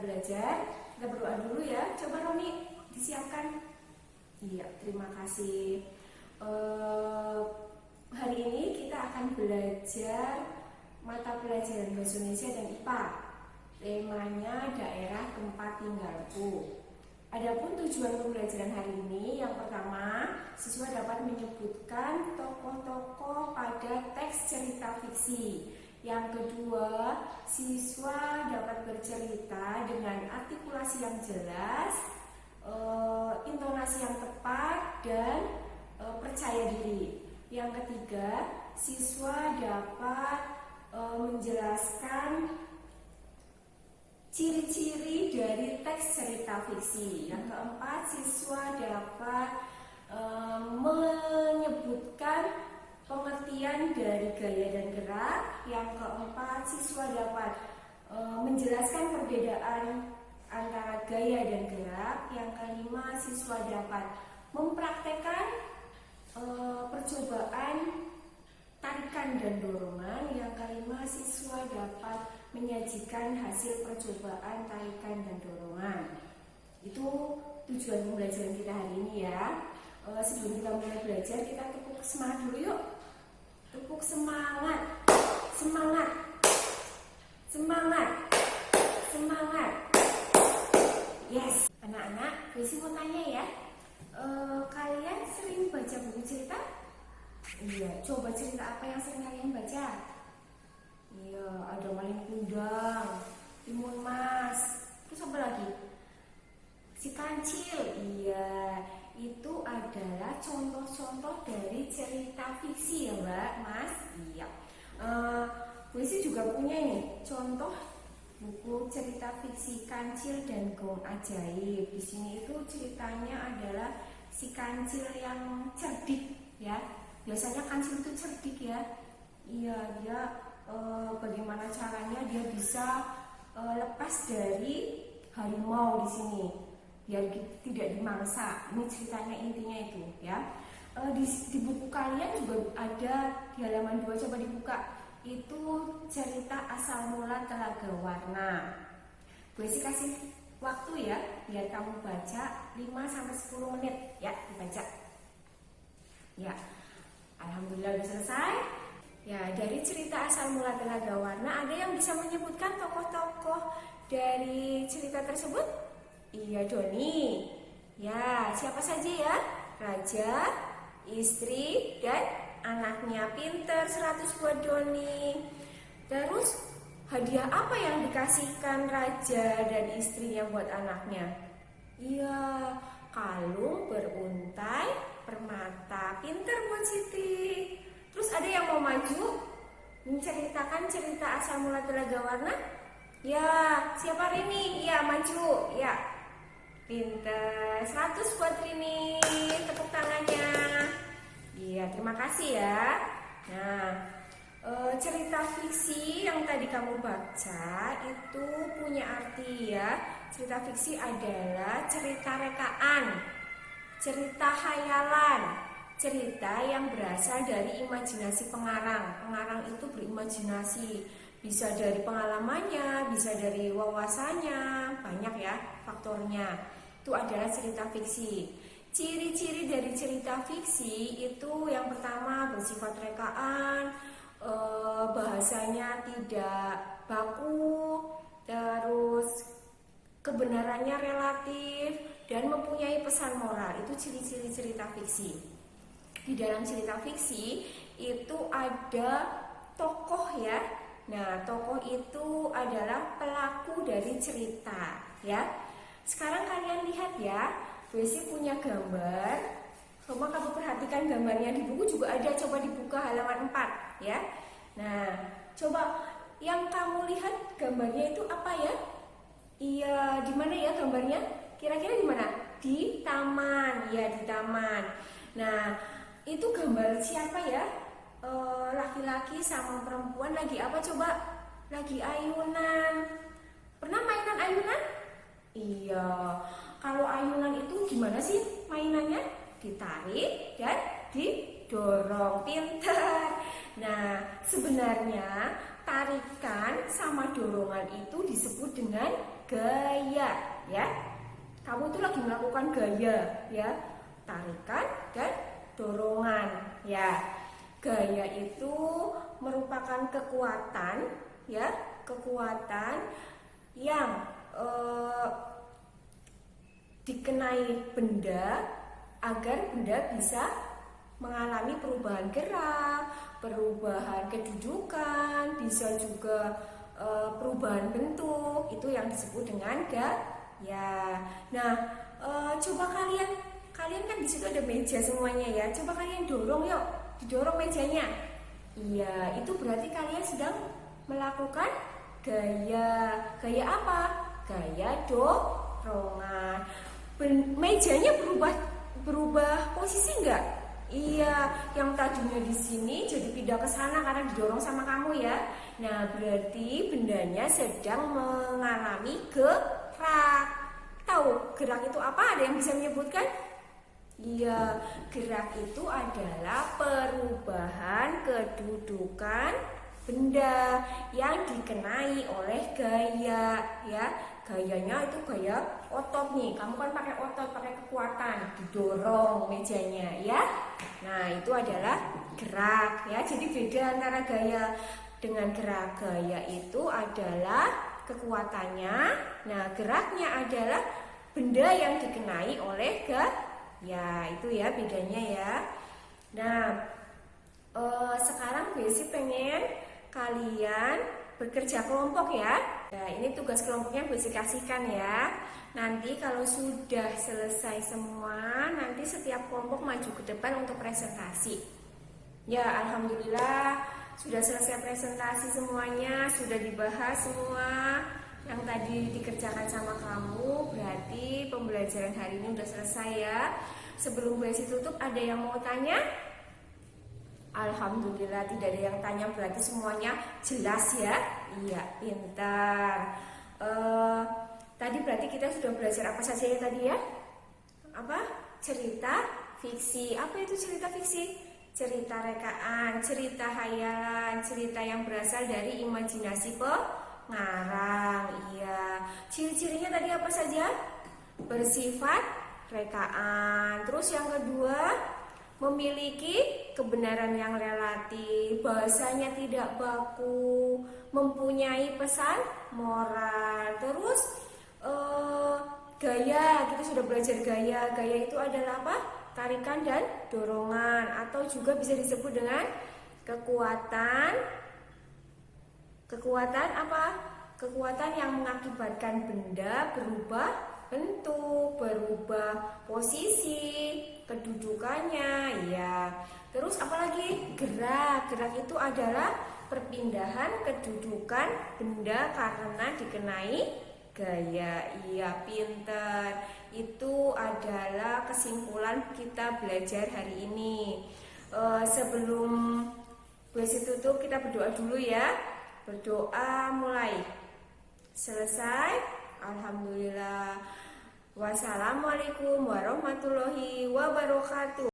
belajar. Kita berdoa dulu ya. Coba Roni disiapkan. Iya, terima kasih. Hari ini kita akan belajar mata pelajaran Bahasa Indonesia dan IPA. Temanya daerah tempat tinggalku. Adapun tujuan pembelajaran hari ini, yang pertama, siswa dapat menyebutkan tokoh-tokoh pada teks cerita fiksi. Yang kedua, siswa dapat bercerita dengan artikulasi yang jelas, intonasi yang tepat, dan percaya diri. Yang ketiga, siswa dapat menjelaskan ciri-ciri dari teks cerita fiksi. Yang keempat, siswa dapat menyebutkan pengertian dari gaya dan gerak. Yang keempat, siswa dapat menjelaskan perbedaan antara gaya dan gerak. Yang kelima, siswa dapat mempraktekkan percobaan tarikan dan dorongan. Yang kelima, siswa dapat menyajikan hasil percobaan tarikan dan dorongan. Itu tujuan pembelajaran kita hari ini ya. Sebelum kita mulai belajar, kita tepuk semangat dulu yuk. Tepuk semangat. Semangat. Semangat. Semangat. Yes. Anak-anak, Besi mau tanya ya. Kalian sering baca buku cerita? Iya, coba cerita apa yang sering kalian baca? Iya, ada Malin Kundang, Timun Mas. Terus apa lagi? Si Kancil. Iya, itu adalah contoh-contoh dari cerita fiksi ya Mbak, Mas. Iya. Puisi juga punya nih contoh buku cerita fiksi Kancil dan Gong Ajaib. Di sini itu ceritanya adalah si Kancil yang cerdik ya. Biasanya Kancil itu cerdik ya. Iya, dia bagaimana caranya dia bisa lepas dari harimau di sini biar tidak dimangsa. Ini ceritanya intinya itu ya. Di buku kalian juga ada di halaman 2, coba dibuka. Itu cerita asal mula Telaga Warna. Gue sih kasih waktu ya biar kamu baca 5-10 menit ya, dibaca. Ya. Alhamdulillah udah selesai. Ya, dari cerita asal mula Telaga Warna, ada yang bisa menyebutkan tokoh-tokoh dari cerita tersebut? Iya, Doni. Ya, siapa saja ya? Raja, istri, dan anaknya. Pinter, 100 buat Doni. Terus, hadiah apa yang dikasihkan raja dan istrinya buat anaknya? Iya, kalung beruntai permata. Pinter buat Siti. Terus ada yang mau maju menceritakan cerita asal mula Telaga Warna? Ya, siapa Rini? Ya, maju. Ya, pinter. 100 buat Rini. Tepuk tangannya. Iya, terima kasih ya. Nah, cerita fiksi yang tadi kamu baca itu punya arti ya. Cerita fiksi adalah cerita rekaan, cerita khayalan, cerita yang berasal dari imajinasi pengarang. Pengarang itu berimajinasi, bisa dari pengalamannya, bisa dari wawasannya, banyak ya faktornya. Itu adalah cerita fiksi. Ciri-ciri dari cerita fiksi itu yang pertama bersifat rekaan, bahasanya tidak baku, terus kebenarannya relatif, dan mempunyai pesan moral. Itu ciri-ciri cerita fiksi. Di dalam cerita fiksi itu ada tokoh ya. Nah, tokoh itu adalah pelaku dari cerita ya. Sekarang kalian lihat ya, Besi punya gambar. Coba kamu perhatikan gambarnya di buku juga ada. Coba dibuka halaman 4 ya. Nah, coba yang kamu lihat gambarnya itu apa ya? Iya, di mana ya gambarnya? Kira-kira di mana? Di taman. Ya, di taman. Nah, itu gambar siapa ya? Laki-laki sama perempuan lagi apa coba? Lagi ayunan. Pernah mainan ayunan? Iya. Kalau ayunan itu gimana sih mainannya? Ditarik dan didorong. Pintar. Nah, sebenarnya tarikan sama dorongan itu disebut dengan gaya, ya. Kamu itu lagi melakukan gaya, ya. Tarikan dan dorongan, ya. Gaya itu merupakan kekuatan, ya, kekuatan yang dikenai benda agar benda bisa mengalami perubahan gerak, perubahan kedudukan, bisa juga perubahan bentuk. Itu yang disebut dengan gaya. Nah, coba kalian kan di situ ada meja semuanya, ya. Coba kalian dorong, yuk, didorong mejanya. Iya, itu berarti kalian sedang melakukan gaya. Gaya apa? Gaya dorongan. Mejanya berubah posisi enggak? Iya, yang tadinya di sini jadi pindah ke sana karena didorong sama kamu, ya. Nah, berarti bendanya sedang mengalami gerak. Tahu gerak itu apa? Ada yang bisa menyebutkan? Iya, gerak itu adalah perubahan kedudukan benda yang dikenai oleh gaya, ya. Gayanya itu gaya otot nih. Kamu kan pakai otot, pakai kekuatan, didorong mejanya, ya. Nah, itu adalah gerak, ya. Jadi beda antara gaya dengan gerak. Gaya itu adalah kekuatannya. Nah, geraknya adalah benda yang dikenai oleh gaya. Itu ya bedanya, ya. Nah, sekarang Besi pengen kalian bekerja kelompok, ya. Nah, ini tugas kelompoknya Besi kasihkan, ya. Nanti kalau sudah selesai semua, nanti setiap kelompok maju ke depan untuk presentasi. Ya, alhamdulillah sudah selesai presentasi semuanya, sudah dibahas semua yang tadi dikerjakan sama kamu. Berarti pembelajaran hari ini sudah selesai, ya. Sebelum Besi tutup, ada yang mau tanya? Alhamdulillah tidak ada yang tanya, berarti semuanya jelas, ya. Iya, pintar. Tadi berarti kita sudah belajar apa saja, ya, tadi, ya? Apa? Cerita fiksi. Apa itu cerita fiksi? Cerita rekaan, cerita hayalan, cerita yang berasal dari imajinasi pengarang. Iya. Ciri-cirinya tadi apa saja? Bersifat rekaan. Terus yang kedua, memiliki kebenaran yang relatif, bahasanya tidak baku, mempunyai pesan moral. Terus gaya, kita sudah belajar gaya. Gaya itu adalah apa? Tarikan dan dorongan, atau juga bisa disebut dengan kekuatan. Kekuatan apa? Kekuatan yang mengakibatkan benda berubah bentuk, berubah posisi, kedudukannya, ya. Terus apalagi? Gerak. Gerak itu adalah perpindahan kedudukan benda karena dikenai gaya. Iya, pintar. Itu adalah kesimpulan kita belajar hari ini. Sebelum Besi tutup, kita berdoa dulu, ya. Berdoa mulai. Selesai. Alhamdulillah. Wassalamualaikum warahmatullahi wabarakatuh.